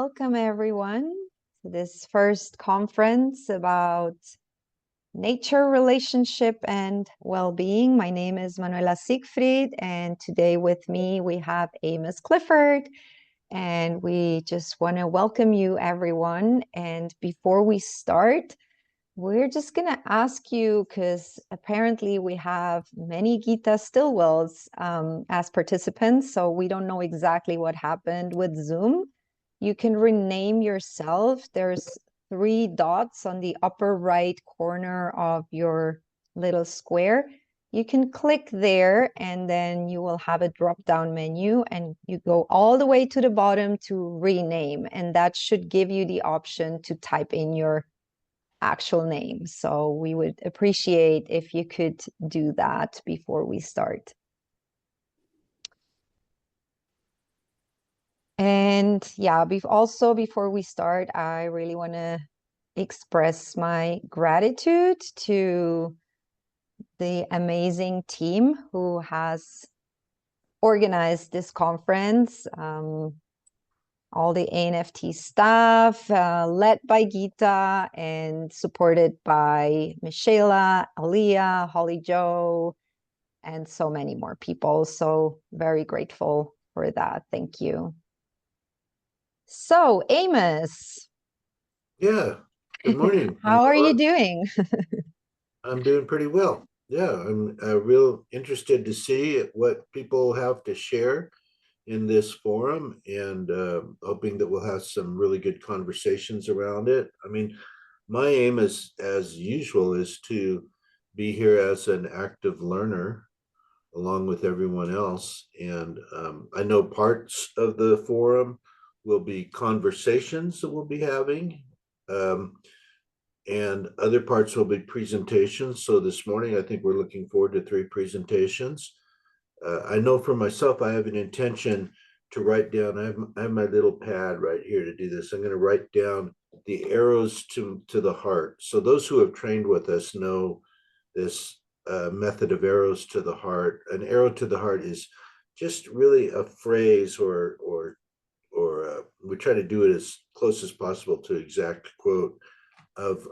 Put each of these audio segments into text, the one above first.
welcome everyone to this first conference about nature, relationship, and well-being. My name is Manuela Siegfried, and today with me we have Amos Clifford, and we just want to welcome you everyone. And before we start, we're just going to ask you, because apparently we have many Gita Stillwells as participants, so we don't know exactly what happened with Zoom. You can rename yourself. There's 3 dots on the upper right corner of your little square. You can click there, and then you will have a drop-down menu, and you go all the way to the bottom to rename, and that should give you the option to type in your actual name. So we would appreciate if you could do that before we start. And yeah, also before we start, I really want to express my gratitude to the amazing team who has organized this conference. All the ANFT staff, led by Gita and supported by Michela, Aliyah, Holly Joe, and so many more people. So very grateful for that. Thank you. So, Amos. Yeah, good morning. How are you doing? I'm doing pretty well. Yeah, I'm real interested to see what people have to share in this forum, and hoping that we'll have some really good conversations around it. I mean, my aim is, as usual, is to be here as an active learner along with everyone else. And I know parts of the forum will be conversations that we'll be having, and other parts will be presentations. So this morning, I think we're looking forward to 3 presentations. I know for myself, I have an intention to write down, I have my little pad right here to do this. I'm going to write down the arrows to the heart. So those who have trained with us know this method of arrows to the heart. An arrow to the heart is just really a phrase, or we try to do it as close as possible to exact quote of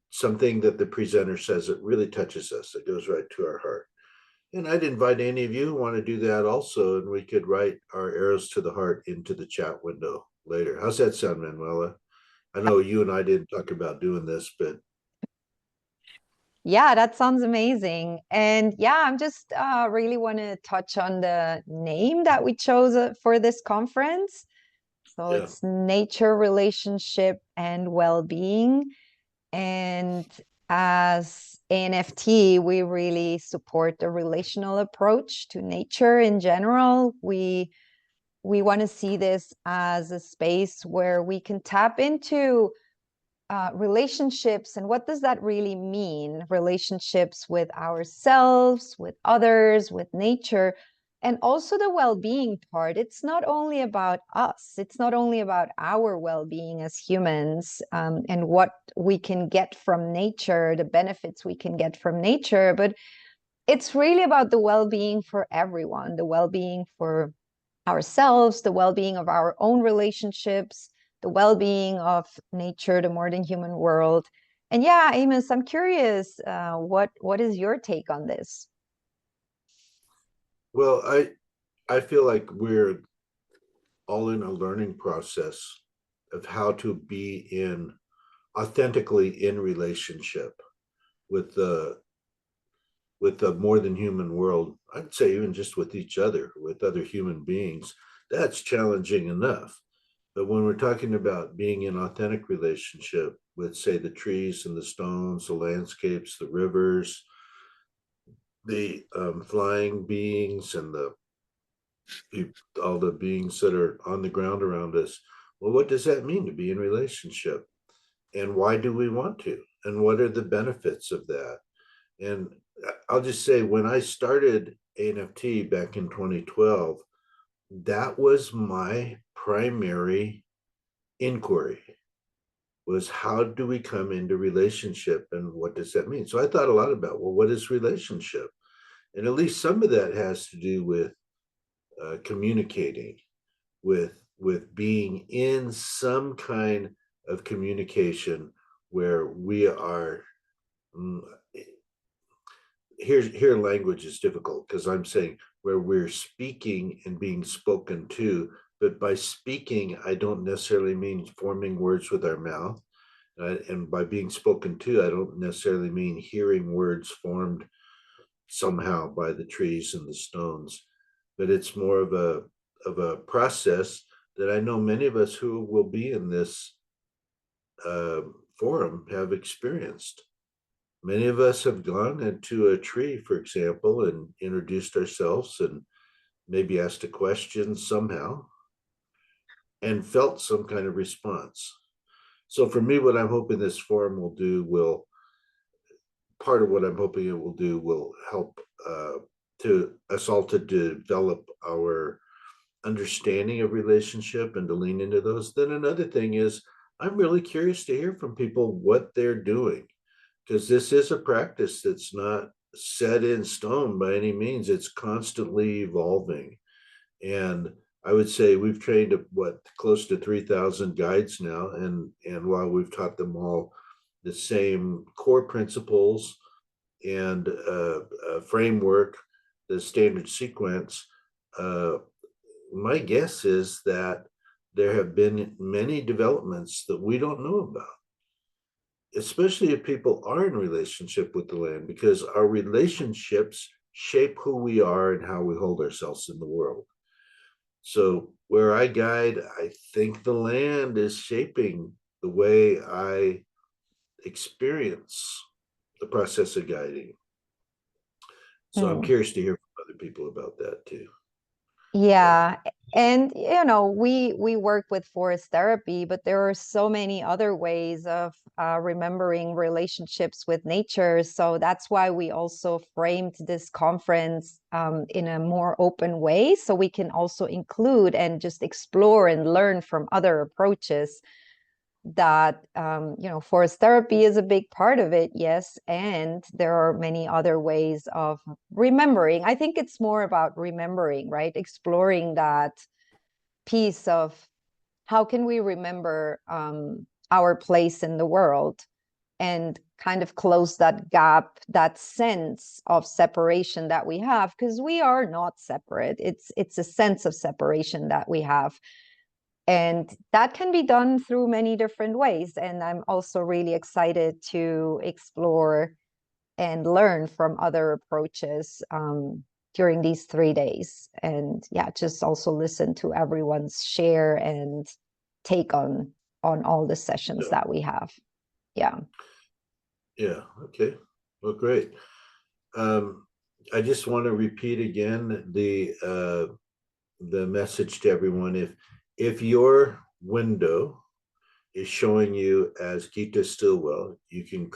something that the presenter says that really touches us, that goes right to our heart. And I'd invite any of you who want to do that also, and we could write our arrows to the heart into the chat window later. How's that sound, Manuela? I know you and I didn't talk about doing this, but Yeah, that sounds amazing. And yeah, I'm just really want to touch on the name that we chose for this conference. So yeah. it's nature, relationship, and well-being. And as ANFT, we really support the relational approach to nature in general. We want to see this as a space where we can tap into relationships. And what does that really mean? Relationships with ourselves, with others, with nature, and also the well-being part. It's not only about us. It's not only about our well-being as humans, and what we can get from nature, the benefits we can get from nature, but it's really about the well-being for everyone, the well-being for ourselves, the well-being of our own relationships, the well-being of nature, the more than human world. And yeah, Amos, I'm curious, what is your take on this? Well, I feel like we're all in a learning process of how to be authentically in relationship with the more than human world. I'd say even just with each other, with other human beings. That's challenging enough. But when we're talking about being in authentic relationship with, say, the trees and the stones, the landscapes, the rivers, the flying beings, and all the beings that are on the ground around us, well, what does that mean to be in relationship? And why do we want to? And what are the benefits of that? And I'll just say, when I started ANFT back in 2012, that was my primary inquiry, was how do we come into relationship and what does that mean? So I thought a lot about, well, what is relationship? And at least some of that has to do with communicating with with being in some kind of communication where we are here language is difficult because I'm saying where we're speaking and being spoken to, but by speaking I don't necessarily mean forming words with our mouth, and by being spoken to I don't necessarily mean hearing words formed somehow by the trees and the stones, but it's more of a process that I know many of us who will be in this uh, forum have experienced. Many of us have gone into a tree, for example, and introduced ourselves and maybe asked a question somehow and felt some kind of response. So for me, what I'm hoping this forum will do will part of what I'm hoping it will do will help to us all to develop our understanding of relationship and to lean into those. Then another thing is I'm really curious to hear from people what they're doing, because this is a practice that's not set in stone by any means. It's constantly evolving. And I would say we've trained what close to 3,000 guides now, and while we've taught them all the same core principles and framework, the standard sequence, uh, my guess is that there have been many developments that we don't know about, especially if people are in relationship with the land, because our relationships shape who we are and how we hold ourselves in the world. So where I guide, I think the land is shaping the way I experience the process of guiding. So I'm Hmm. curious to hear from other people about that too. Yeah. Yeah, and we work with forest therapy, but there are so many other ways of remembering relationships with nature. So that's why we also framed this conference in a more open way, so we can also include and just explore and learn from other approaches. That forest therapy is a big part of it, yes, and there are many other ways of remembering. I think it's more about remembering, right? Exploring that piece of how can we remember our place in the world, and kind of close that gap, that sense of separation that we have, because we are not separate. It's a sense of separation that we have, and that can be done through many different ways. And I'm also really excited to explore and learn from other approaches during these 3 days. And yeah, just also listen to everyone's share and take on all the sessions Yeah. that we have. Yeah. Yeah. Okay. Well, great. Um, I just want to repeat again the message to everyone. If your window is showing you as Gita Stillwell, you can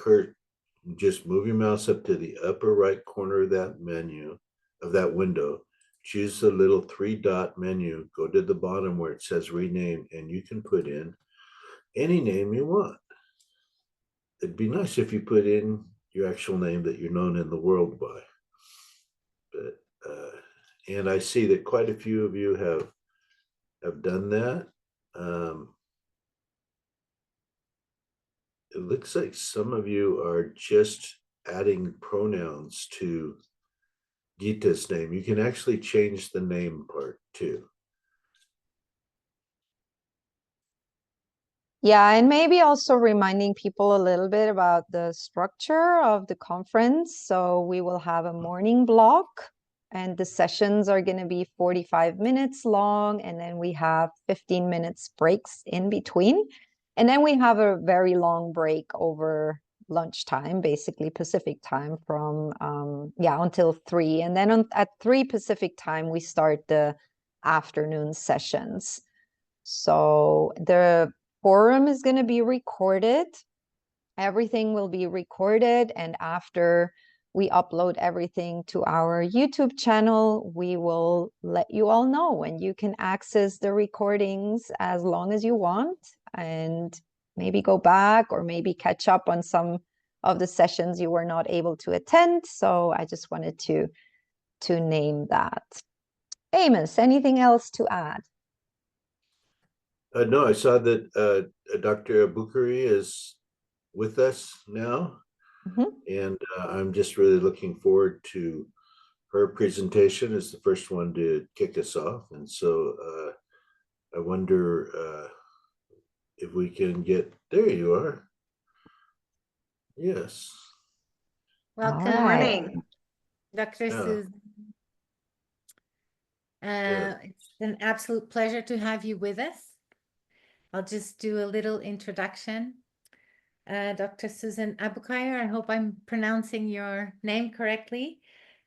just move your mouse up to the upper right corner of that menu, of that window. Choose the little three dot menu, go to the bottom where it says rename, and you can put in any name you want. It'd be nice if you put in your actual name that you're known in the world by. But and I see that quite a few of you have done that. Um, it looks like some of you are just adding pronouns to Gita's name. You can actually change the name part too. Yeah, and maybe also reminding people a little bit about the structure of the conference. So we will have a morning block, and the sessions are going to be 45 minutes long, and then we have 15 minutes breaks in between. And then we have a very long break over lunchtime, basically Pacific time, from until 3. And then at 3 Pacific time, we start the afternoon sessions. So the forum is going to be recorded. Everything will be recorded. And after we upload everything to our YouTube channel, we will let you all know, and you can access the recordings as long as you want, and maybe go back or maybe catch up on some of the sessions you were not able to attend. So I just wanted to name that. Amos, anything else to add? No, I saw that Dr. Abookire is with us now, Mhm. and I'm just really looking forward to her presentation as the first one to kick us off. And so I wonder if we can get, there you are. Yes. All Welcome, right. morning, Dr. Yeah. Susan. Yeah. It's an absolute pleasure to have you with us. I'll just do a little introduction. Dr. Susan Abookire, I hope I'm pronouncing your name correctly,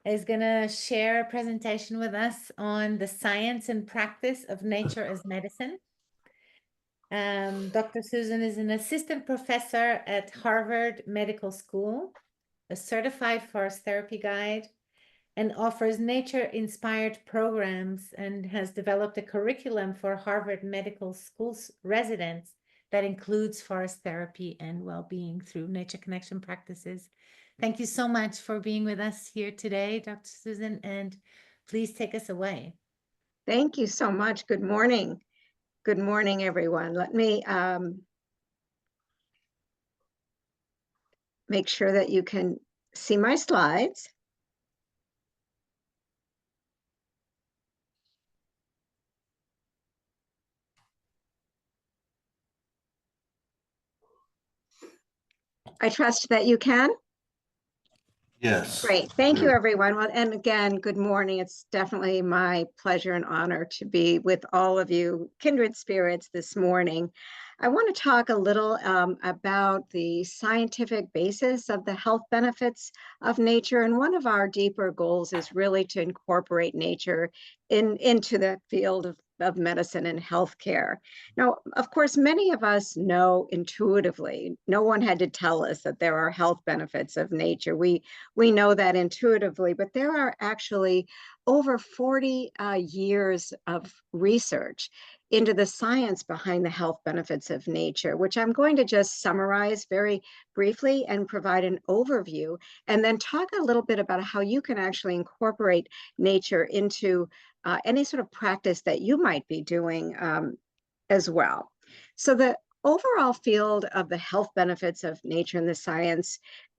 is going to share a presentation with us on the science and practice of nature as medicine. Dr. Susan is an assistant professor at Harvard Medical School, a certified forest therapy guide, and offers nature-inspired programs and has developed a curriculum for Harvard Medical School's residents that includes forest therapy and well-being through nature connection practices. Thank you so much for being with us here today, Dr. Susan, and please take us away. Thank you so much. Good morning. Good morning, everyone. Let me make sure that you can see my slides. I trust that you can. Yes. Great. Thank you, everyone. Well, and again, good morning. It's definitely my pleasure and honor to be with all of you, kindred spirits, this morning. I want to talk a little about the scientific basis of the health benefits of nature. And one of our deeper goals is really to incorporate nature into the field of medicine and healthcare. Now, of course, many of us know intuitively, no one had to tell us that there are health benefits of nature. We know that intuitively, but there are actually over 40 years of research into the science behind the health benefits of nature, which I'm going to just summarize very briefly and provide an overview, and then talk a little bit about how you can actually incorporate nature into any sort of practice that you might be doing as well. So the overall field of the health benefits of nature and the science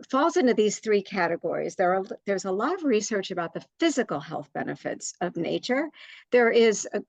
falls into these three categories. There's a lot of research about the physical health benefits of nature. There is a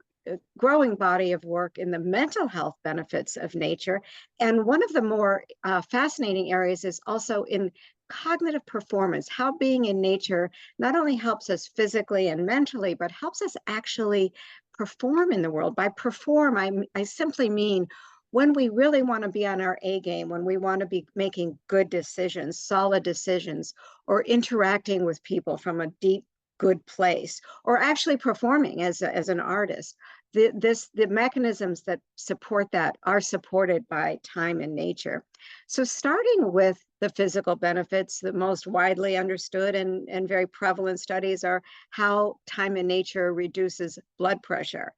growing body of work in the mental health benefits of nature. And one of the more fascinating areas is also in cognitive performance, how being in nature not only helps us physically and mentally, but helps us actually perform in the world. By perform, I simply mean when we really want to be on our A game, when we want to be making good decisions, solid decisions, or interacting with people from a deep, good place, or actually performing as an artist. The mechanisms that support that are supported by time and nature. So starting with the physical benefits, the most widely understood and very prevalent studies are how time and nature reduces blood pressure.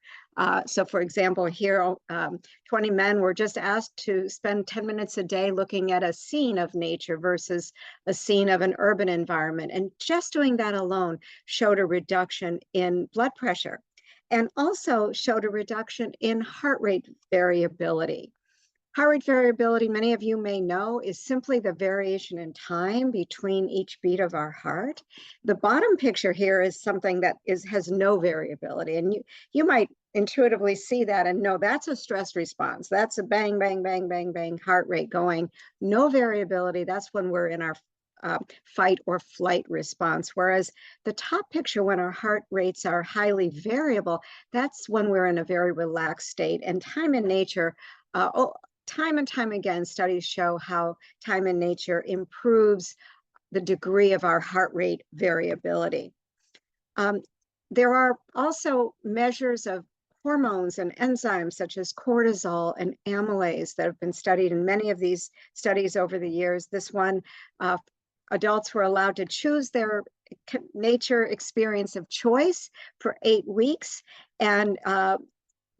So for example, here 20 men were just asked to spend 10 minutes a day looking at a scene of nature versus a scene of an urban environment. And just doing that alone showed a reduction in blood pressure and also showed a reduction in heart rate variability. Heart rate variability, many of you may know, is simply the variation in time between each beat of our heart. The bottom picture here is something that has no variability. And you might intuitively see that and know that's a stress response. That's a bang, bang, bang, bang, bang heart rate going. No variability. That's when we're in our fight or flight response. Whereas the top picture, when our heart rates are highly variable, that's when we're in a very relaxed state. And time in nature, time and time again, studies show how time in nature improves the degree of our heart rate variability. There are also measures of hormones and enzymes such as cortisol and amylase that have been studied in many of these studies over the years. This one, adults were allowed to choose their nature experience of choice for 8 weeks. And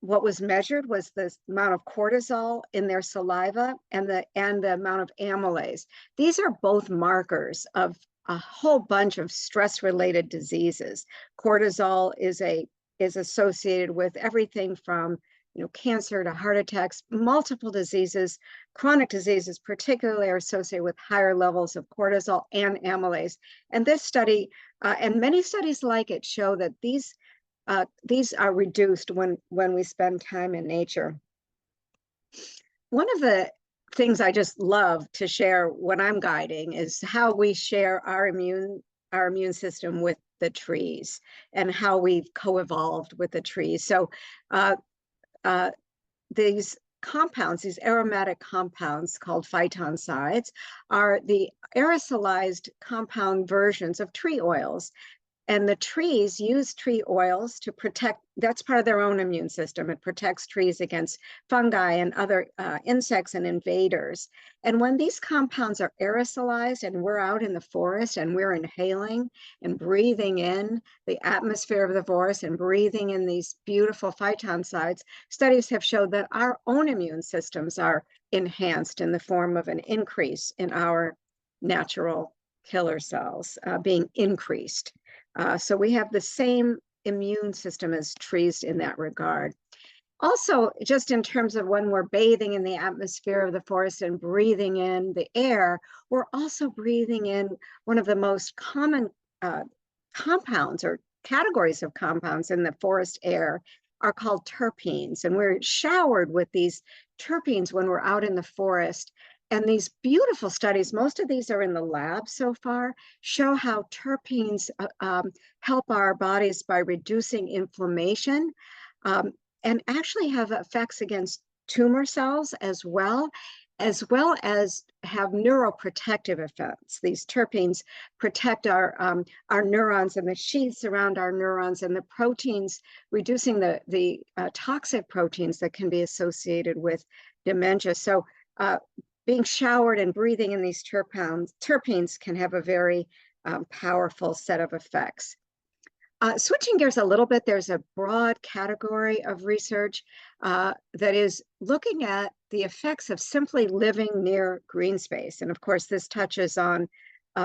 what was measured was the amount of cortisol in their saliva and the amount of amylase. These are both markers of a whole bunch of stress-related diseases. Cortisol is associated with everything from cancer to heart attacks, multiple diseases, chronic diseases particularly are associated with higher levels of cortisol and amylase. And this study, and many studies like it, show that these are reduced when we spend time in nature. One of the things I just love to share when I'm guiding is how we share our immune system with the trees and how we've co-evolved with the trees. So these compounds, these aromatic compounds called phytoncides, are the aerosolized compound versions of tree oils. And the trees use tree oils to protect, that's part of their own immune system. It protects trees against fungi and other insects and invaders. And when these compounds are aerosolized and we're out in the forest and we're inhaling and breathing in the atmosphere of the forest and breathing in these beautiful phytoncides, studies have showed that our own immune systems are enhanced in the form of an increase in our natural killer cells being increased. So we have the same immune system as trees in that regard. Also, just in terms of when we're bathing in the atmosphere of the forest and breathing in the air, we're also breathing in one of the most common compounds or categories of compounds in the forest air are called terpenes. And we're showered with these terpenes when we're out in the forest. And these beautiful studies, most of these are in the lab so far, show how terpenes help our bodies by reducing inflammation and actually have effects against tumor cells as well as have neuroprotective effects. These terpenes protect our neurons and the sheaths around our neurons and the proteins, reducing the toxic proteins that can be associated with dementia. So being showered and breathing in these terpenes can have a very powerful set of effects. Switching gears a little bit, there's a broad category of research that is looking at the effects of simply living near green space. And of course, this touches on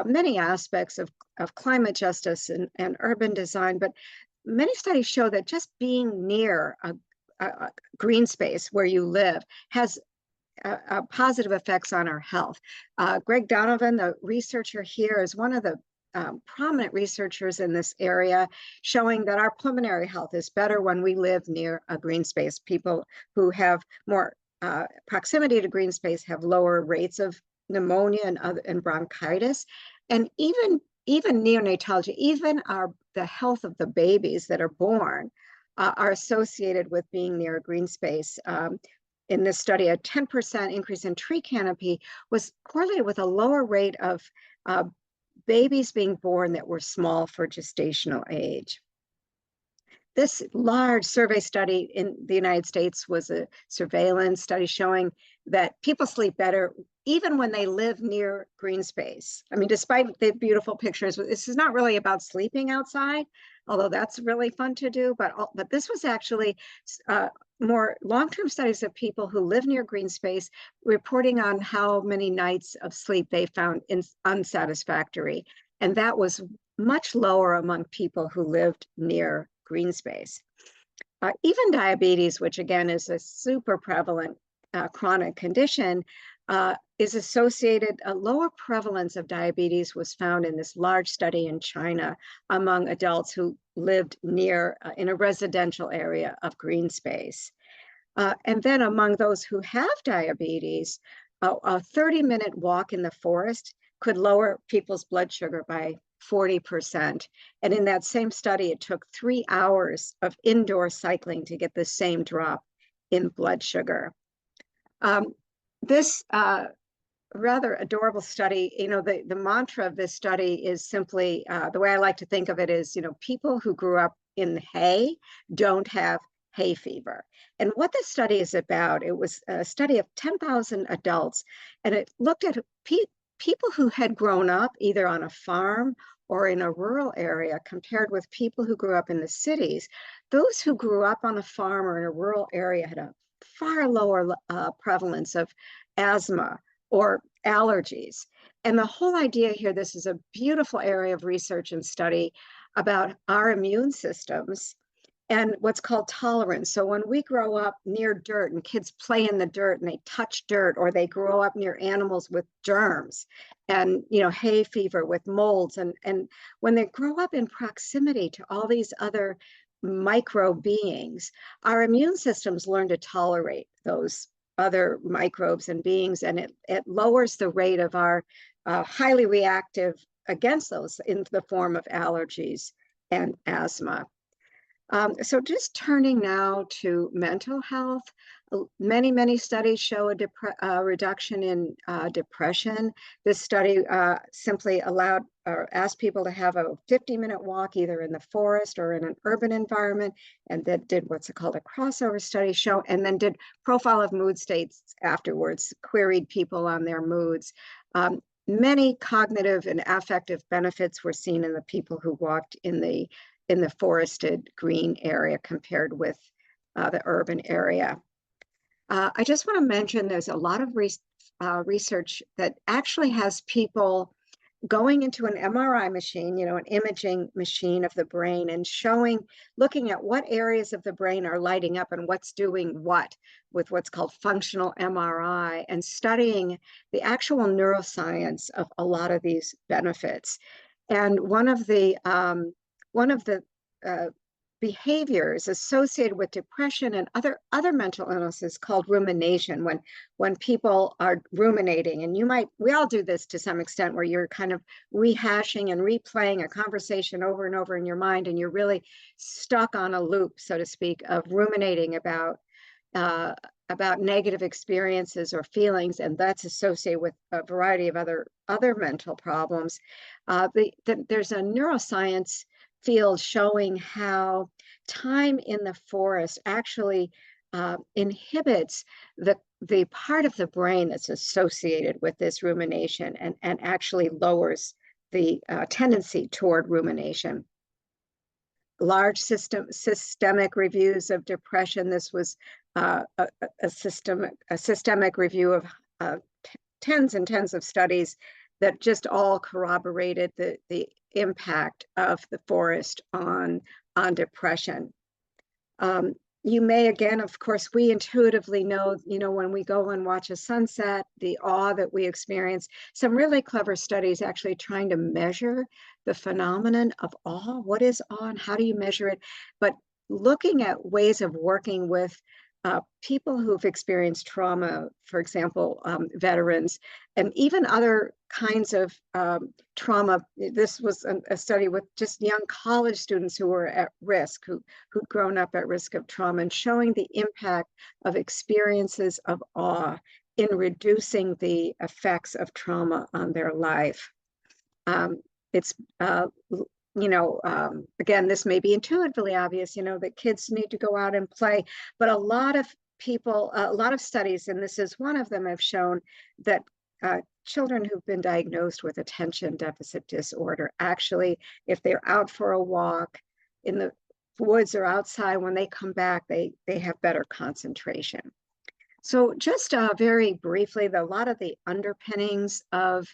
many aspects of climate justice and urban design, but many studies show that just being near a green space where you live has positive effects on our health. Greg Donovan, the researcher here, is one of the prominent researchers in this area, showing that our pulmonary health is better when we live near a green space. People who have more proximity to green space have lower rates of pneumonia and bronchitis. And even neonatology, even the health of the babies that are born are associated with being near a green space. In this study, a 10% increase in tree canopy was correlated with a lower rate of babies being born that were small for gestational age. This large survey study in the United States was a surveillance study showing that people sleep better even when they live near green space. I mean, despite the beautiful pictures, this is not really about sleeping outside, although that's really fun to do, but this was actually more long-term studies of people who live near green space reporting on how many nights of sleep they found unsatisfactory. And that was much lower among people who lived near green space. Even diabetes, which again is a super prevalent chronic condition, is associated, a lower prevalence of diabetes was found in this large study in China among adults who lived near in a residential area of green space. And then among those who have diabetes, a 30-minute walk in the forest could lower people's blood sugar by 40%. And in that same study, it took 3 hours of indoor cycling to get the same drop in blood sugar. This rather adorable study, the mantra of this study is simply, the way I like to think of it is, people who grew up in hay don't have hay fever. And what this study is about, it was a study of 10,000 adults, and it looked at people who had grown up either on a farm or in a rural area compared with people who grew up in the cities. Those who grew up on a farm or in a rural area had a far lower prevalence of asthma or allergies. And the whole idea here, this is a beautiful area of research and study about our immune systems and what's called tolerance. So when we grow up near dirt and kids play in the dirt and they touch dirt, or they grow up near animals with germs and, you know, hay fever with molds, and when they grow up in proximity to all these other micro beings, our immune systems learn to tolerate those other microbes and beings, and it lowers the rate of our highly reactive against those in the form of allergies and asthma. So just turning now to mental health, many studies show a reduction in depression. This study simply allowed or asked people to have a 50-minute walk either in the forest or in an urban environment, and that did what's called a crossover study show, and then did profile of mood states afterwards, queried people on their moods. Many cognitive and affective benefits were seen in the people who walked in the forested green area compared with the urban area. I just want to mention there's a lot of research that actually has people going into an MRI machine, you know, an imaging machine of the brain, and looking at what areas of the brain are lighting up and what's doing what with what's called functional MRI, and studying the actual neuroscience of a lot of these benefits. And one of the behaviors associated with depression and other mental illnesses called rumination, when people are ruminating, and we all do this to some extent, where you're kind of rehashing and replaying a conversation over and over in your mind, and you're really stuck on a loop, so to speak, of ruminating about negative experiences or feelings, and that's associated with a variety of other mental problems. There's a neuroscience field showing how time in the forest actually inhibits the part of the brain that's associated with this rumination, and actually lowers the tendency toward rumination. Large systemic reviews of depression. This was a systemic review of tens and tens of studies that just all corroborated the impact of the forest on depression. You may, again, of course, we intuitively know, you know, when we go and watch a sunset, the awe that we experience. Some really clever studies actually trying to measure the phenomenon of awe. What is awe and how do you measure it? But looking at ways of working with people who've experienced trauma, for example, veterans, and even other kinds of trauma. This was a study with just young college students who were at risk, who'd grown up at risk of trauma, and showing the impact of experiences of awe in reducing the effects of trauma on their life. Again, this may be intuitively obvious, you know, that kids need to go out and play, but a lot of studies, and this is one of them, have shown that children who've been diagnosed with attention deficit disorder, actually, if they're out for a walk in the woods or outside, when they come back, they have better concentration. So just very briefly, a lot of the underpinnings of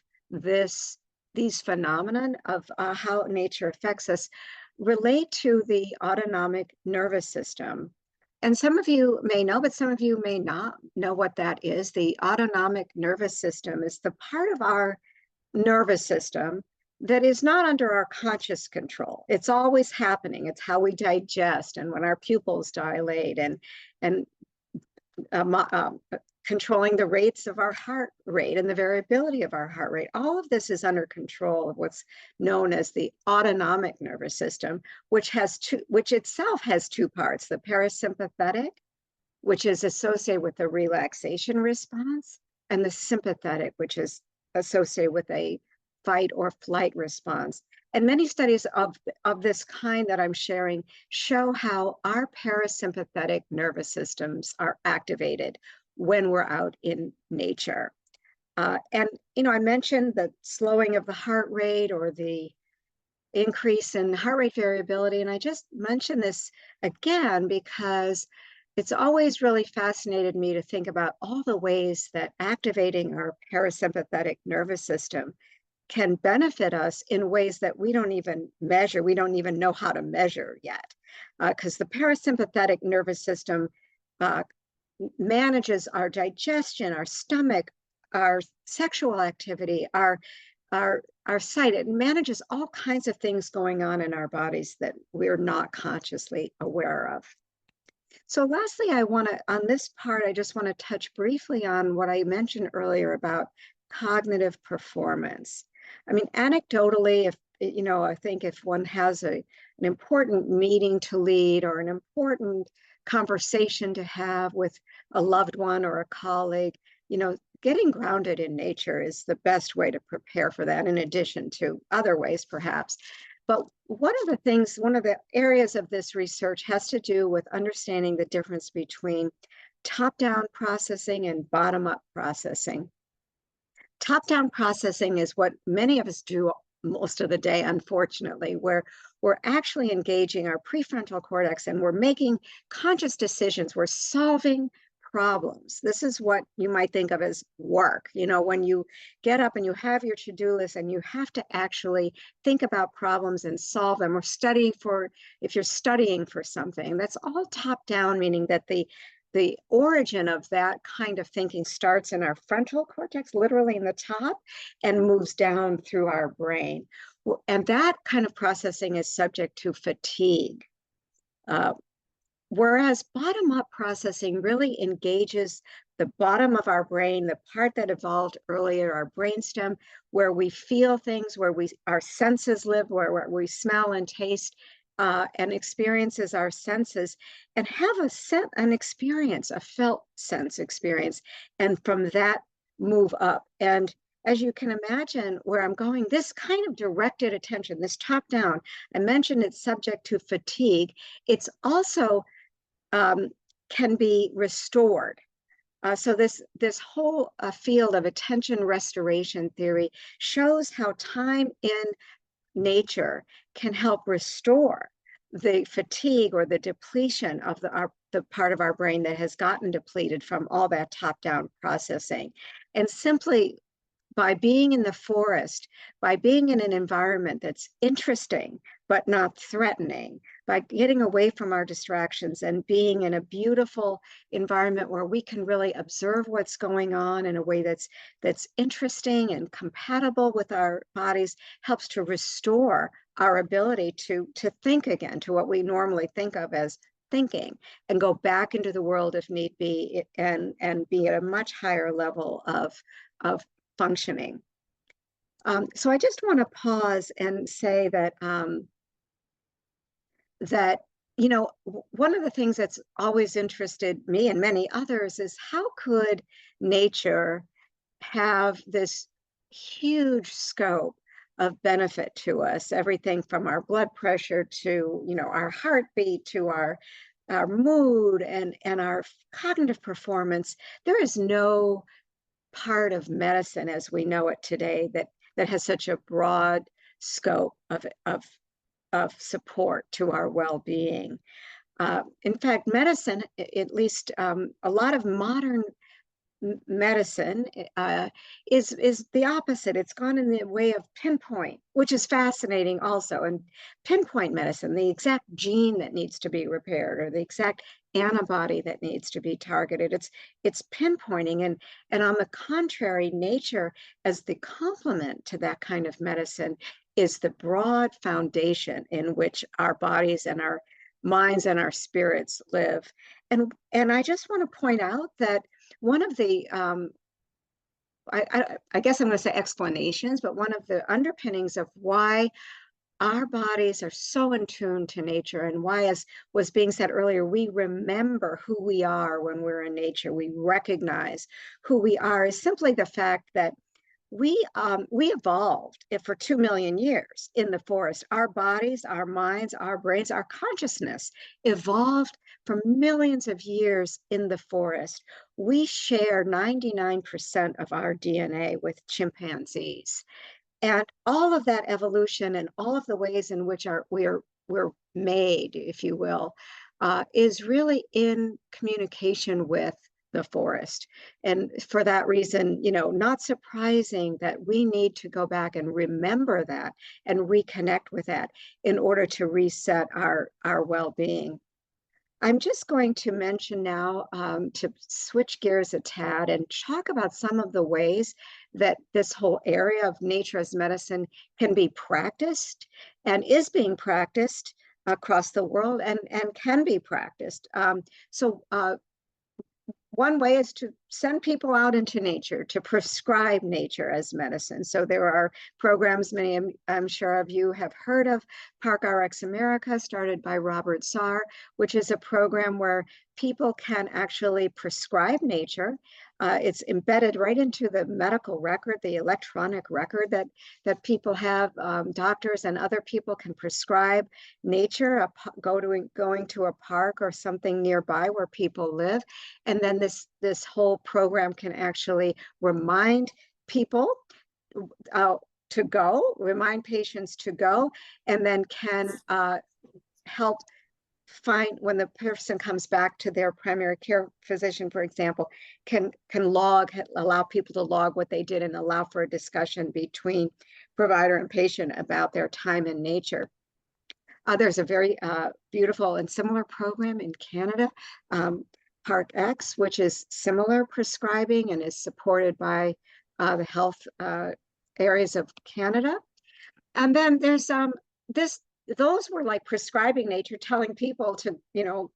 these phenomenon of how nature affects us relate to the autonomic nervous system. And some of you may know, but some of you may not know what that is. The autonomic nervous system is the part of our nervous system that is not under our conscious control. It's always happening. It's how we digest, and when our pupils dilate, and controlling the rates of our heart rate and the variability of our heart rate. All of this is under control of what's known as the autonomic nervous system, which itself has two parts: the parasympathetic, which is associated with the relaxation response, and the sympathetic, which is associated with a fight or flight response. And many studies of this kind that I'm sharing show how our parasympathetic nervous systems are activated when we're out in nature. And, you know, I mentioned the slowing of the heart rate or the increase in heart rate variability. And I just mentioned this again because it's always really fascinated me to think about all the ways that activating our parasympathetic nervous system can benefit us in ways that we don't even measure. We don't even know how to measure yet. because the parasympathetic nervous system manages our digestion, our stomach, our sexual activity, our sight. It manages all kinds of things going on in our bodies that we're not consciously aware of. So lastly, on this part, I just want to touch briefly on what I mentioned earlier about cognitive performance. I mean, anecdotally, I think if one has an important meeting to lead or an important conversation to have with a loved one or a colleague, getting grounded in nature is the best way to prepare for that, in addition to other ways, perhaps. But one of the areas of this research has to do with understanding the difference between top-down processing and bottom-up processing. Top-down processing is what many of us do most of the day, unfortunately, where we're actually engaging our prefrontal cortex and we're making conscious decisions. We're solving problems. This is what you might think of as work. When you get up and you have your to-do list and you have to actually think about problems and solve them, or if you're studying for something, that's all top down, meaning that the origin of that kind of thinking starts in our frontal cortex, literally in the top, and moves down through our brain. And that kind of processing is subject to fatigue. Whereas bottom-up processing really engages the bottom of our brain, the part that evolved earlier, our brainstem, where we feel things, where our senses live, where we smell and taste, and experiences our senses, and have an experience, a felt sense experience, and from that move up. And as you can imagine, where I'm going, this kind of directed attention, this top-down, I mentioned it's subject to fatigue. It's also can be restored. So this whole field of attention restoration theory shows how time in nature can help restore the fatigue or the depletion of the part of our brain that has gotten depleted from all that top-down processing. And simply by being in the forest, by being in an environment that's interesting but not threatening, by getting away from our distractions and being in a beautiful environment where we can really observe what's going on in a way that's interesting and compatible with our bodies, helps to restore our ability to think again, to what we normally think of as thinking, and go back into the world if need be, and be at a much higher level of functioning. So I just want to pause and say that one of the things that's always interested me and many others is how could nature have this huge scope of benefit to us, everything from our blood pressure to our heartbeat to our mood and our cognitive performance. There is no part of medicine as we know it today that has such a broad scope of support to our well-being. In fact, medicine, at least a lot of modern medicine is the opposite. It's gone in the way of pinpoint, which is fascinating also. And pinpoint medicine, the exact gene that needs to be repaired or the exact antibody that needs to be targeted. It's pinpointing. And on the contrary, nature as the complement to that kind of medicine is the broad foundation in which our bodies and our minds and our spirits live. And I just want to point out that one of the, I guess I'm going to say explanations, but one of the underpinnings of why our bodies are so in tune to nature, and why, as was being said earlier, we remember who we are when we're in nature, we recognize who we are, is simply the fact that we evolved for 2 million years in the forest. Our bodies, our minds, our brains, our consciousness evolved for millions of years in the forest. We share 99% of our DNA with chimpanzees. And all of that evolution and all of the ways in which we're made, if you will, is really in communication with the forest. And for that reason, you know, not surprising that we need to go back and remember that and reconnect with that in order to reset our well-being. I'm just going to mention now to switch gears a tad and talk about some of the ways that this whole area of nature as medicine can be practiced and is being practiced across the world and can be practiced. So one way is to send people out into nature, to prescribe nature as medicine. So there are programs, many I'm sure of you have heard of, Park RX America, started by Robert Sarr, which is a program where people can actually prescribe nature. It's embedded right into the medical record, the electronic record that people have. Doctors and other people can prescribe nature, going to a park or something nearby where people live. And then this whole program can actually remind people to go, remind patients to go, and then can help find, when the person comes back to their primary care physician, for example, can allow people to log what they did and allow for a discussion between provider and patient about their time in nature. There's a very beautiful and similar program in Canada, Park X, which is similar prescribing and is supported by the health areas of Canada. And then there's those were like prescribing nature, telling people to, you know,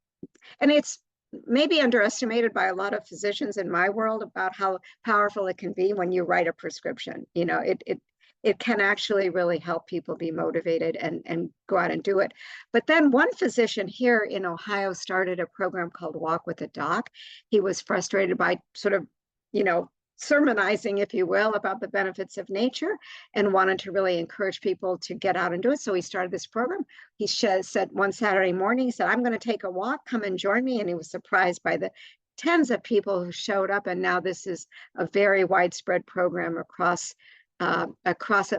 and it's maybe underestimated by a lot of physicians in my world about how powerful it can be when you write a prescription. You know, it can actually really help people be motivated and go out and do it. But then one physician here in Ohio started a program called Walk with a Doc. He was frustrated by sort of, you know, sermonizing, if you will, about the benefits of nature and wanted to really encourage people to get out and do it. So he started this program. He said one Saturday morning, he said, I'm going to take a walk, come and join me. And he was surprised by the tens of people who showed up. And now this is a very widespread program across at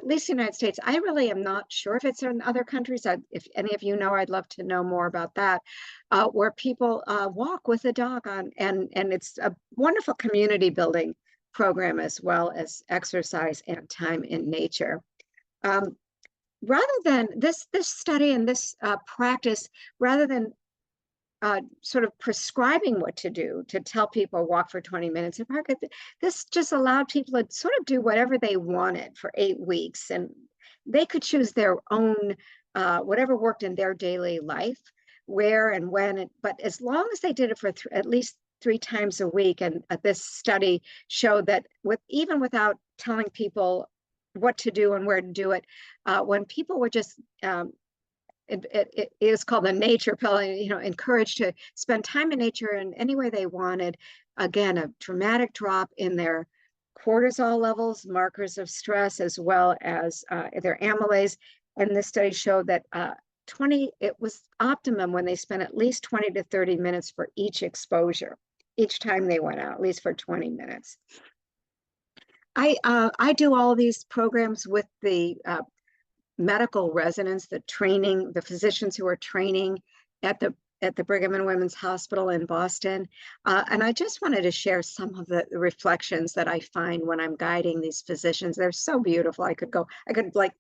least the United States. I really am not sure if it's in other countries. If any of you know, I'd love to know more about that, where people walk with a dog on, and it's a wonderful community building program as well as exercise and time in nature. Rather than this study and this practice, rather than sort of prescribing what to do, to tell people walk for 20 minutes in park, this just allowed people to sort of do whatever they wanted for 8 weeks, and they could choose their own whatever worked in their daily life, where and when, but as long as they did it for at least 3 times a week. And this study showed that even without telling people what to do and where to do it, when people were just it is called the nature pill, you know, encouraged to spend time in nature in any way they wanted, again, a dramatic drop in their cortisol levels, markers of stress, as well as their amylase. And this study showed that it was optimum when they spent at least 20 to 30 minutes for each exposure, each time they went out, at least for 20 minutes. I do all of these programs with the medical residents, the physicians who are training at the Brigham and Women's Hospital in Boston. And I just wanted to share some of the reflections that I find when I'm guiding these physicians. They're so beautiful. I could like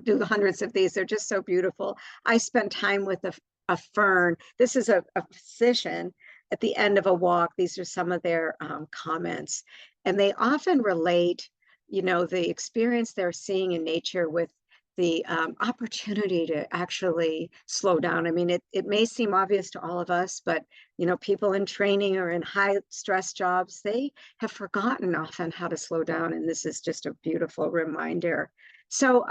do hundreds of these. They're just so beautiful. I spend time with a fern. This is a physician at the end of a walk. These are some of their comments. And they often relate, you know, the experience they're seeing in nature with the opportunity to actually slow down. I mean, it may seem obvious to all of us, but, you know, people in training or in high stress jobs, they have forgotten often how to slow down. And this is just a beautiful reminder. So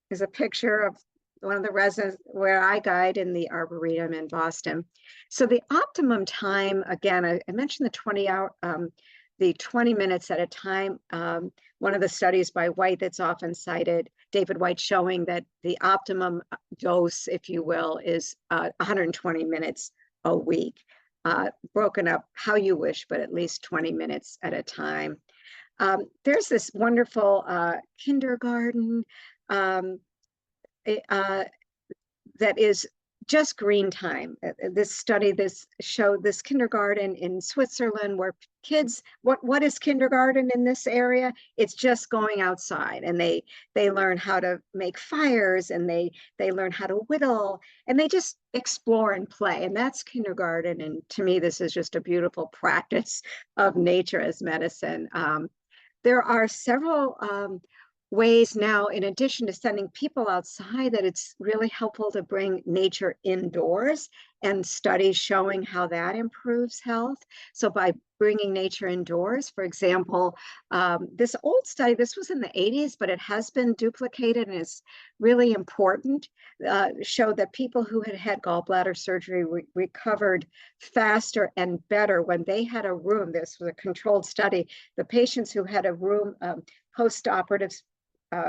there's a picture of one of the residents where I guide in the Arboretum in Boston. So the optimum time, again, I mentioned the 20 minutes at a time. One of the studies by White that's often cited, David White, showing that the optimum dose, if you will, is 120 minutes a week, broken up how you wish, but at least 20 minutes at a time. There's this wonderful kindergarten that is just green time. This study, this showed this kindergarten in Switzerland where kids, what is kindergarten in this area? It's just going outside, and they learn how to make fires, and they learn how to whittle, and they just explore and play. And that's kindergarten. And to me, this is just a beautiful practice of nature as medicine. There are several ways now, in addition to sending people outside, that it's really helpful to bring nature indoors, and studies showing how that improves health. So by bringing nature indoors, for example, this old study, this was in the 80s, but it has been duplicated and is really important, showed that people who had had gallbladder surgery recovered faster and better when they had a room. This was a controlled study. The patients who had a room, post-operative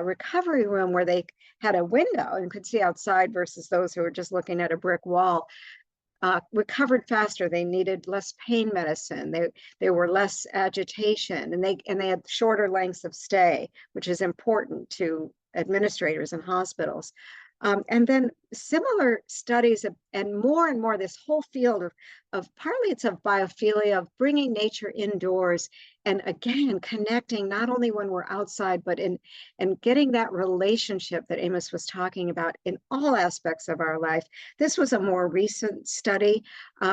recovery room where they had a window and could see outside versus those who were just looking at a brick wall, recovered faster. They needed less pain medicine. They were less agitation, and they had shorter lengths of stay, which is important to administrators in hospitals. And then similar studies and more this whole field of partly it's of biophilia, of bringing nature indoors, and again connecting not only when we're outside, but and getting that relationship that Amos was talking about in all aspects of our life. This was a more recent study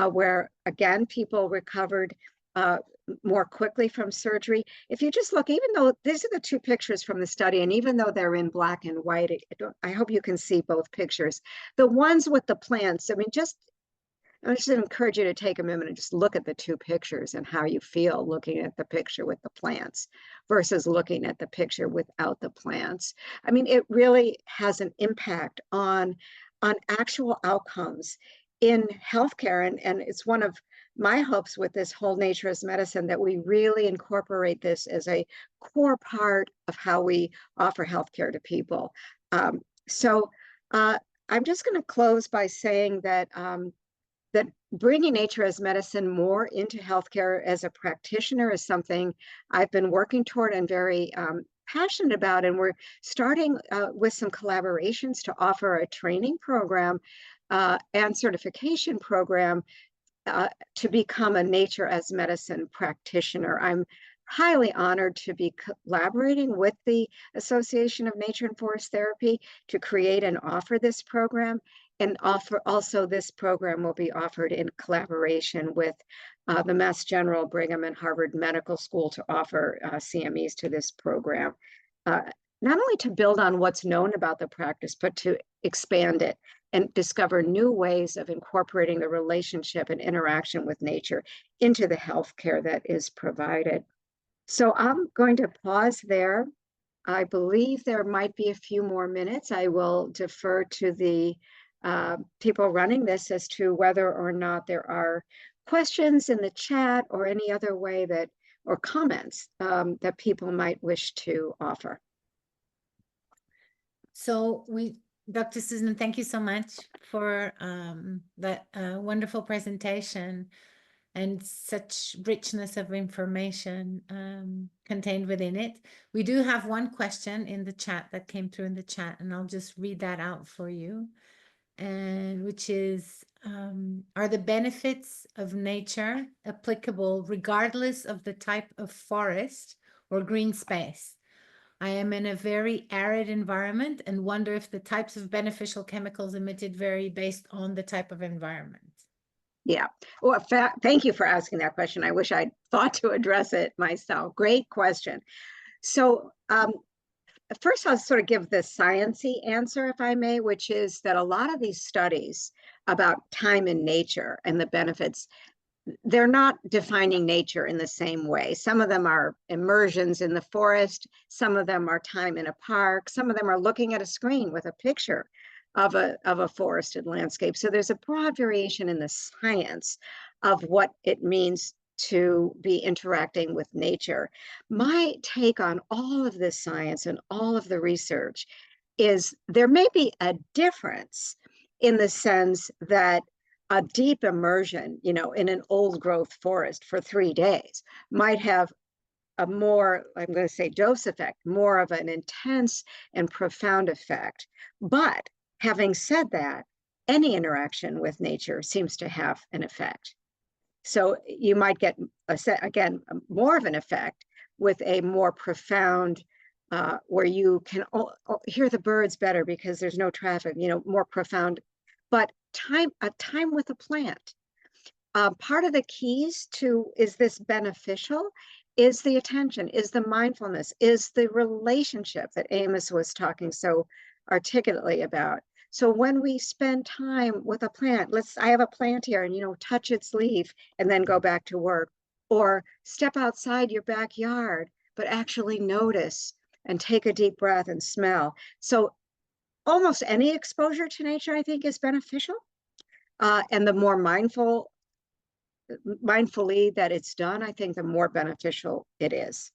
where again people recovered more quickly from surgery. If you just look, even though these are the two pictures from the study, and even though they're in black and white, I hope you can see both pictures. The ones with the plants, I mean, I just encourage you to take a minute and just look at the two pictures and how you feel looking at the picture with the plants versus looking at the picture without the plants. I mean, it really has an impact on actual outcomes in healthcare, and it's one of my hopes with this whole nature as medicine that we really incorporate this as a core part of how we offer healthcare to people. So I'm just going to close by saying that that bringing nature as medicine more into healthcare as a practitioner is something I've been working toward and very passionate about. And we're starting with some collaborations to offer a training program and certification program to become a nature as medicine practitioner. I'm highly honored to be collaborating with the Association of Nature and Forest Therapy to create and offer this program, and also this program will be offered in collaboration with the Mass General, Brigham, and Harvard Medical School to offer CMEs to this program. Not only to build on what's known about the practice, but to expand it and discover new ways of incorporating the relationship and interaction with nature into the healthcare that is provided. So I'm going to pause there. I believe there might be a few more minutes. I will defer to the people running this as to whether or not there are questions in the chat or any other way that, or comments that people might wish to offer. So Dr. Susan, thank you so much for that wonderful presentation and such richness of information contained within it. We do have one question in the chat that came through in the chat, and I'll just read that out for you. And which is, are the benefits of nature applicable regardless of the type of forest or green space? I am in a very arid environment and wonder if the types of beneficial chemicals emitted vary based on the type of environment. Yeah, well, thank you for asking that question. I wish I'd thought to address it myself. Great question. So first, I'll sort of give the sciencey answer, if I may, which is that a lot of these studies about time in nature and the benefits, they're not defining nature in the same way. Some of them are immersions in the forest. Some of them are time in a park. Some of them are looking at a screen with a picture of a forested landscape. So there's a broad variation in the science of what it means to be interacting with nature. My take on all of this science and all of the research is there may be a difference in the sense that a deep immersion, in an old growth forest for 3 days might have a more, I'm going to say dose effect, more of an intense and profound effect. But having said that, any interaction with nature seems to have an effect. So you might get, again, more of an effect with a more profound, where you can hear the birds better because there's no traffic, more profound, but a time with a plant. Part of the keys to, is this beneficial, is the attention, is the mindfulness, is the relationship that Amos was talking so articulately about. So when we spend time with a plant, I have a plant here, and touch its leaf and then go back to work, or step outside your backyard, but actually notice and take a deep breath and smell. So almost any exposure to nature, I think, is beneficial. And the more mindfully that it's done, I think the more beneficial it is.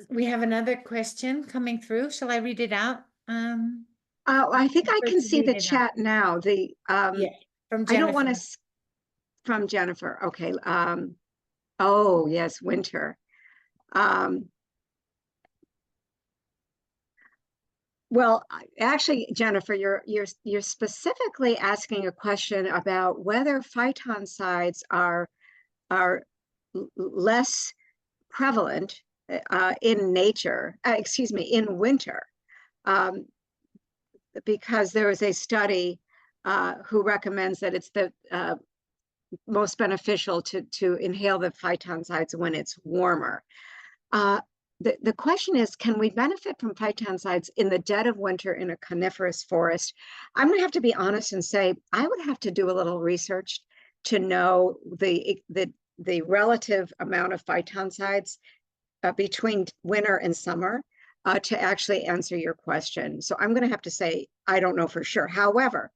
We have another question coming through. Shall I read it out? I think I can see the chat now. Yeah, from Jennifer. I don't want to, from Jennifer. Okay. Oh yes, winter. Well, actually, Jennifer, you're specifically asking a question about whether phytoncides are less prevalent in nature. Excuse me, in winter, because there is a study who recommends that it's the most beneficial to inhale the phytoncides when it's warmer. The question is, can we benefit from phytoncides in the dead of winter in a coniferous forest? I'm going to have to be honest and say I would have to do a little research to know the relative amount of phytoncides between winter and summer to actually answer your question. So I'm going to have to say I don't know for sure. However,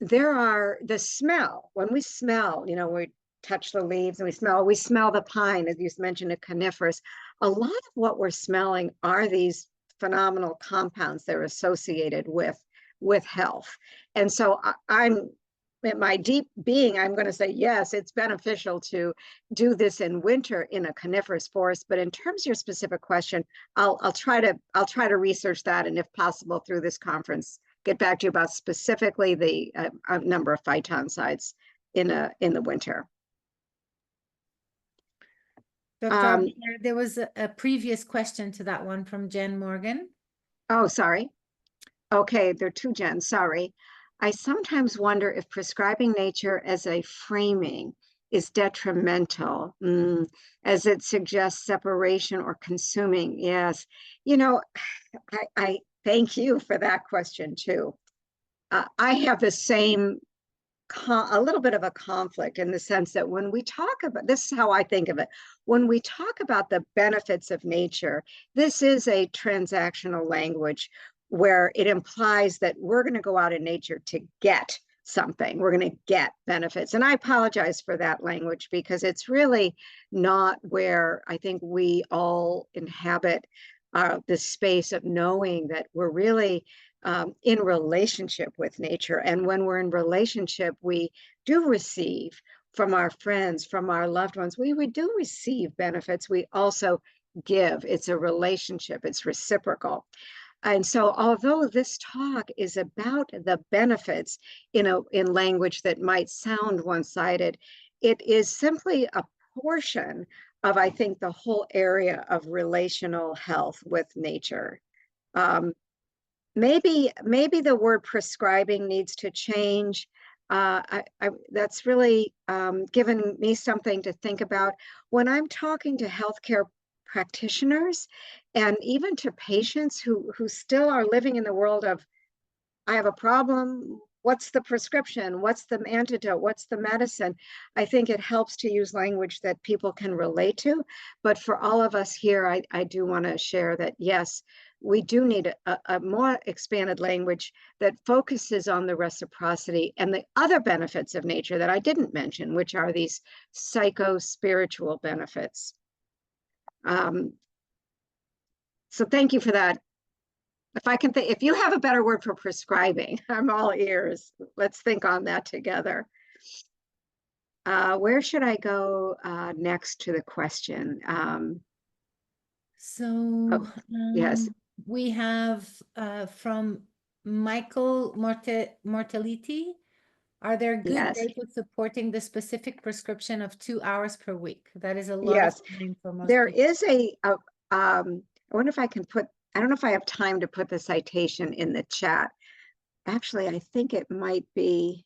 there are the smell. When we smell, we touch the leaves and we smell the pine, as you mentioned, a coniferous. A lot of what we're smelling are these phenomenal compounds that are associated with health. And so I'm, in my deep being, I'm going to say, yes, it's beneficial to do this in winter in a coniferous forest. But in terms of your specific question, I'll try to research that, and if possible through this conference, get back to you about specifically the number of phytoncides in the winter. Dr. There was a previous question to that one from Jen Morgan. Oh, sorry. Okay, there are two Jens, sorry. I sometimes wonder if prescribing nature as a framing is detrimental, as it suggests separation or consuming. Yes, I thank you for that question too. I have the same, a little bit of a conflict in the sense that when we talk about, this is how I think of it, when we talk about the benefits of nature, this is a transactional language where it implies that we're going to go out in nature to get something. We're going to get benefits. And I apologize for that language because it's really not where I think we all inhabit the space of knowing that we're really in relationship with nature. And when we're in relationship, we do receive from our friends, from our loved ones. We do receive benefits. We also give. It's a relationship. It's reciprocal. And so although this talk is about the benefits in language that might sound one-sided, it is simply a portion of, I think, the whole area of relational health with nature. Maybe the word prescribing needs to change. That's really given me something to think about. When I'm talking to healthcare practitioners and even to patients who still are living in the world of, I have a problem, what's the prescription, what's the antidote, what's the medicine? I think it helps to use language that people can relate to. But for all of us here, I do want to share that, yes, we do need a more expanded language that focuses on the reciprocity and the other benefits of nature that I didn't mention, which are these psycho-spiritual benefits. So thank you for that. If I can think, if you have a better word for prescribing, I'm all ears. Let's think on that together. Where should I go next to the question? So yes. we have from Michael Mortaliti. Are there good Yes. data supporting the specific prescription of 2 hours per week? That is a lot Yes. of time for most There people. is I wonder if I can put, I don't know if I have time to put the citation in the chat. Actually, I think it might be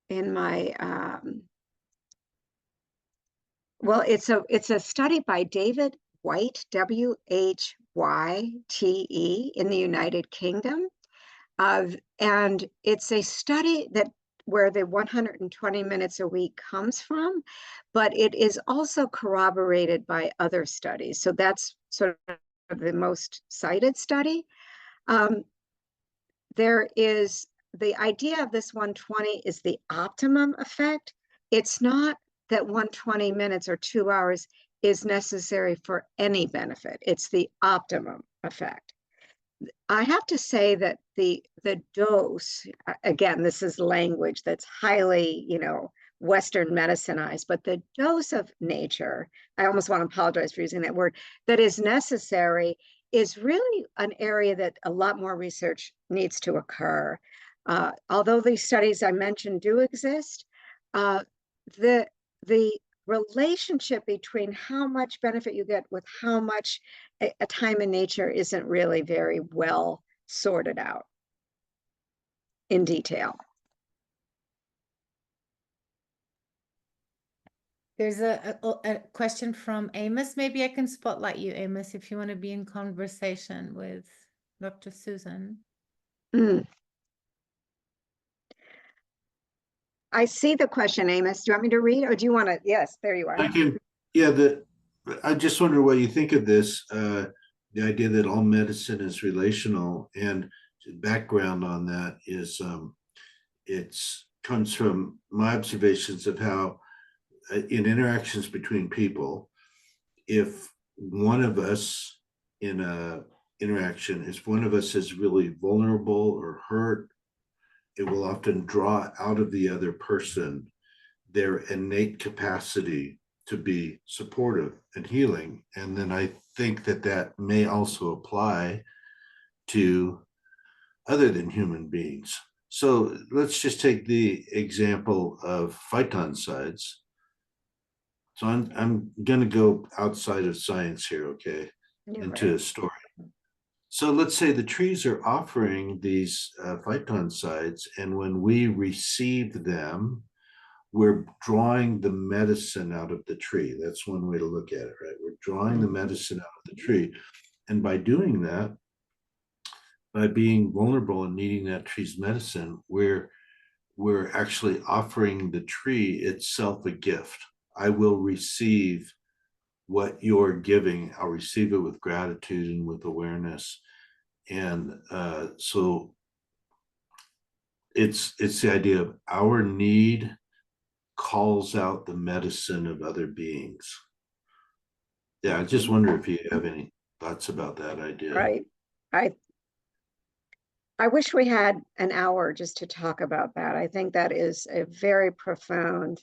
in my, well, it's a study by David White, Whyte, in the United Kingdom. And it's a study that where the 120 minutes a week comes from, but it is also corroborated by other studies. So that's sort of the most cited study. There is the idea of this 120 is the optimum effect. It's not that 120 minutes or 2 hours is necessary for any benefit. It's the optimum effect. I have to say that the dose, again, this is language that's highly, Western medicinized, but the dose of nature, I almost want to apologize for using that word, that is necessary is really an area that a lot more research needs to occur. Although these studies I mentioned do exist, the the relationship between how much benefit you get with how much a time in nature isn't really very well sorted out in detail. There's a question from Amos. Maybe I can spotlight you, Amos, if you want to be in conversation with Dr. Susan. I see the question, Amos. Do you want me to read or do you want to? Yes, there you are. I can, yeah, I just wonder what you think of this, the idea that all medicine is relational, and background on that is it's comes from my observations of how in interactions between people, if one of us in a interaction, if one of us is really vulnerable or hurt, it will often draw out of the other person their innate capacity to be supportive and healing. And then I think that that may also apply to other than human beings. So let's just take the example of phytoncides. So I'm going to go outside of science here, okay, into a story. So let's say the trees are offering these phytoncides, and when we receive them, we're drawing the medicine out of the tree. That's one way to look at it, right? We're drawing the medicine out of the tree. And by doing that, by being vulnerable and needing that tree's medicine, we're actually offering the tree itself a gift. I will receive what you're giving. I'll receive it with gratitude and with awareness. And so it's the idea of our need calls out the medicine of other beings. Yeah, I just wonder if you have any thoughts about that idea. Right. I wish we had an hour just to talk about that. I think that is a very profound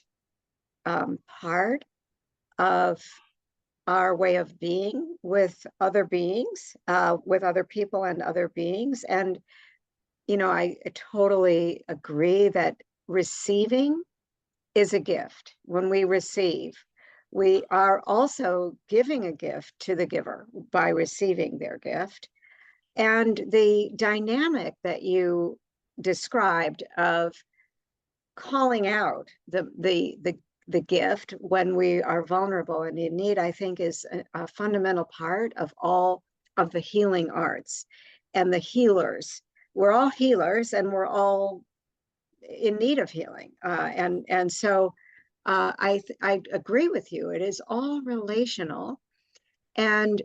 part of our way of being with other beings, with other people and other beings. And, I totally agree that receiving is a gift. When we receive, we are also giving a gift to the giver by receiving their gift. And the dynamic that you described of calling out the gift when we are vulnerable and in need, I think is a fundamental part of all of the healing arts and the healers. We're all healers and we're all in need of healing. And so I agree with you. It is all relational. And,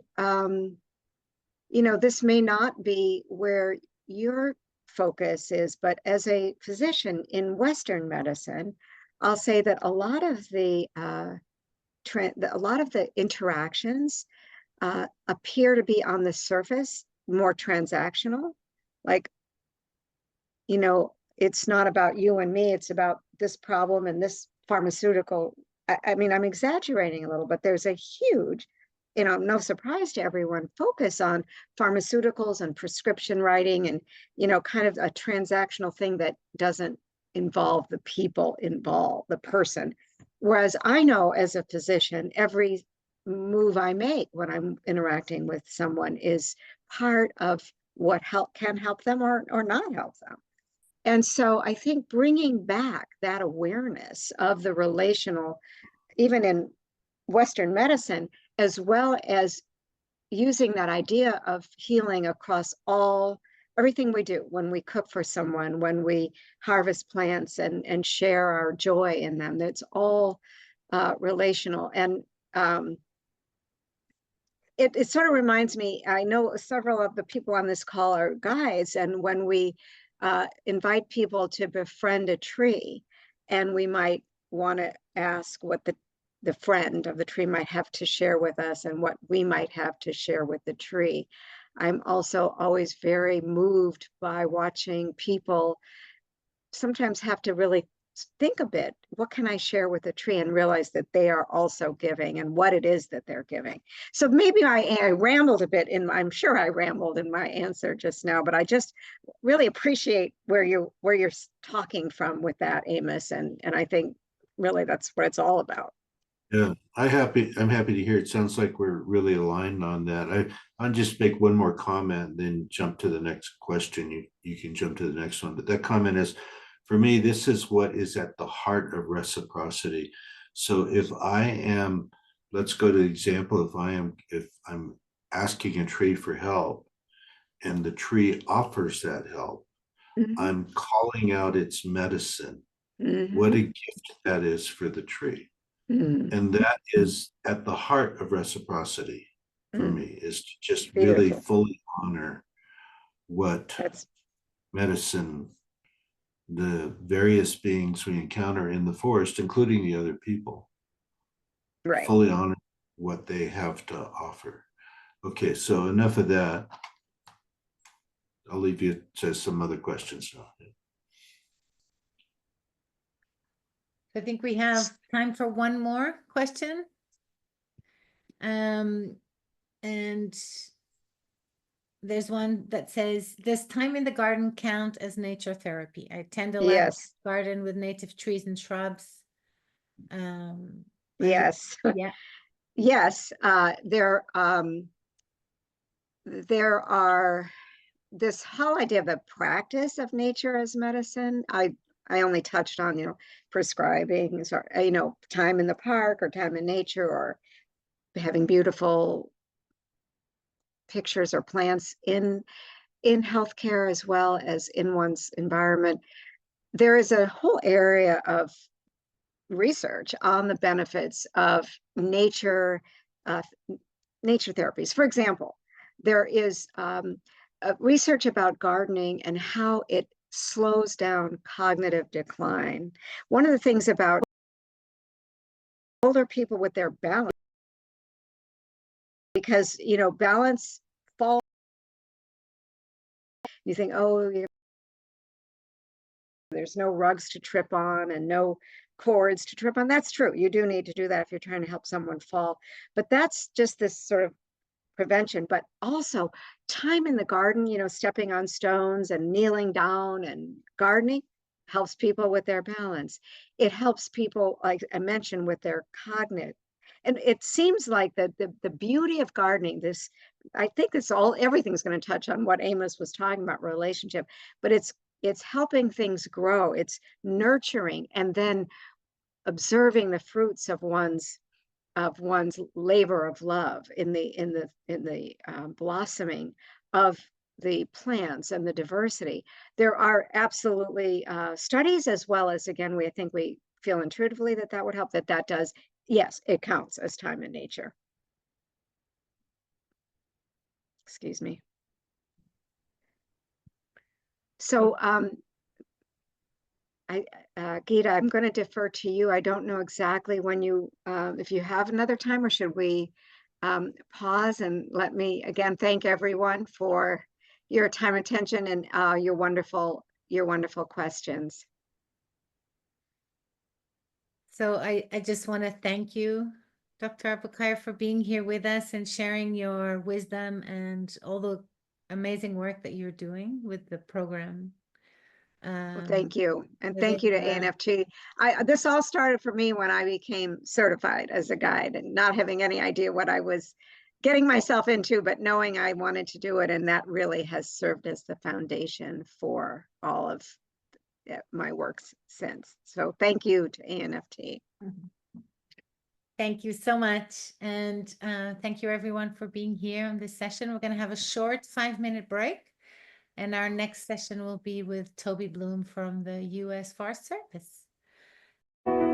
this may not be where your focus is, but as a physician in Western medicine, I'll say that a lot of the interactions appear to be on the surface more transactional. Like, it's not about you and me, it's about this problem and this pharmaceutical I mean, I'm exaggerating a little, but there's a huge, no surprise to everyone, focus on pharmaceuticals and prescription writing and, kind of a transactional thing that doesn't involve the people involved, the person. Whereas I know as a physician, every move I make when I'm interacting with someone is part of what can help them or not help them. And so I think bringing back that awareness of the relational, even in Western medicine, as well as using that idea of healing across everything we do, when we cook for someone, when we harvest plants and share our joy in them, that's all relational. And it sort of reminds me, I know several of the people on this call are guides, and when we invite people to befriend a tree, and we might want to ask what the friend of the tree might have to share with us and what we might have to share with the tree. I'm also always very moved by watching people sometimes have to really think a bit, what can I share with the tree, and realize that they are also giving and what it is that they're giving. So maybe I rambled a bit I'm sure I rambled in my answer just now, but I just really appreciate where you're talking from with that, Amos. And I think really that's what it's all about. Yeah, I'm happy to hear. It sounds like we're really aligned on that. I'll just make one more comment, then jump to the next question. You can jump to the next one, but that comment is, for me, this is what is at the heart of reciprocity. So if I am, let's go to the example, if I'm asking a tree for help and the tree offers that help, I'm calling out its medicine. What a gift that is for the tree. And that is at the heart of reciprocity for me, is to just really fully honor what medicine the various beings we encounter in the forest, including the other people, fully honor what they have to offer. Okay, so enough of that. I'll leave you to some other questions now. I think we have time for one more question. And there's one that says, does time in the garden count as nature therapy? I tend to garden with native trees and shrubs. Yes. Yeah. Yes. There are this whole idea of the practice of nature as medicine. I only touched on, prescribing, time in the park or time in nature or having beautiful pictures or plants in healthcare as well as in one's environment. There is a whole area of research on the benefits of nature therapies. For example, there is research about gardening and how it slows down cognitive decline. One of the things about older people with their balance, because balance falls, you think, oh, there's no rugs to trip on and no cords to trip on. That's true. You do need to do that if you're trying to help someone fall, but that's just this sort of prevention. But also time in the garden, stepping on stones and kneeling down and gardening helps people with their balance. It helps people, like I mentioned, with their cognitive. And it seems like the beauty of gardening, I think everything's going to touch on what Amos was talking about, relationship, but it's helping things grow. It's nurturing and then observing the fruits of one's labor of love in the blossoming of the plants and the diversity. There are absolutely studies, as well as, again, I think we feel intuitively that would help, that does. Yes, it counts as time in nature. Excuse me. So Gita, I'm going to defer to you. I don't know exactly when if you have another time, or should we pause and let me again thank everyone for your time, attention, and your wonderful questions. So I just want to thank you, Dr. Abookire, for being here with us and sharing your wisdom and all the amazing work that you're doing with the program. Well, thank you. And within thank you to the- ANFT. This all started for me when I became certified as a guide and not having any idea what I was getting myself into, but knowing I wanted to do it. And that really has served as the foundation for all of my works since. So thank you to ANFT. Thank you so much. And thank you everyone for being here on this session. We're going to have a short 5-minute break. And our next session will be with Toby Bloom from the U.S. Forest Service.